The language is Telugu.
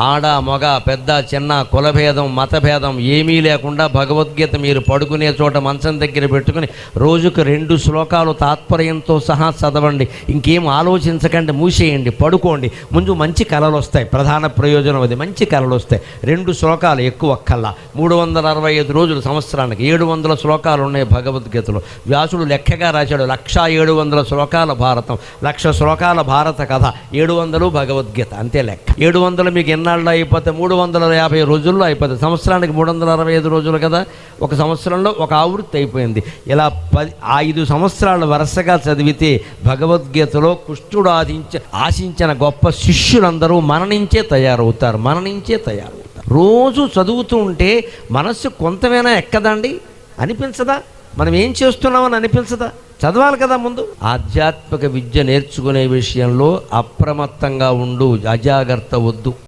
ఆడ మగ పెద్ద చిన్న కులభేదం మతభేదం ఏమీ లేకుండా భగవద్గీత మీరు పడుకునే చోట మంచం దగ్గర పెట్టుకుని రోజుకు 2 శ్లోకాలు తాత్పర్యంతో సహా చదవండి. ఇంకేం ఆలోచించకండి, మూసేయండి, పడుకోండి. ముందు మంచి కళలు వస్తాయి. ప్రధాన ప్రయోజనం అది, మంచి కళలు వస్తాయి. 2 శ్లోకాలు ఎక్కువ కల్లా 365 రోజులు సంవత్సరానికి 700 శ్లోకాలు ఉన్నాయి భగవద్గీతలో. వ్యాసుడు లెక్కగా రాశాడు 1700 శ్లోకాల భారతం, 1,00,000 శ్లోకాల భారత కథ, 700 భగవద్గీత, అంతే లెక్క. 700 మీకు ఎన్నాళ్ళు అయిపోతే 350 రోజుల్లో అయిపోతుంది. సంవత్సరానికి 365 రోజులు కదా, ఒక సంవత్సరంలో ఒక ఆవృత్తి అయిపోయింది. ఇలా 5 సంవత్సరాలు వరుసగా చదివితే భగవద్గీతలో కృష్ణుడు ఆశించిన గొప్ప శిష్యులందరూ మన నుంచే తయారవుతారు. రోజు చదువుతూ ఉంటే మనస్సు కొంతమైనా ఎక్కదండి, అనిపించదా? మనం ఏం చేస్తున్నామని అనిపించదా? చదవాలి కదా ముందు. ఆధ్యాత్మిక విద్య నేర్చుకునే విషయంలో అప్రమత్తంగా ఉండు, అజాగ్రత్త వద్దు.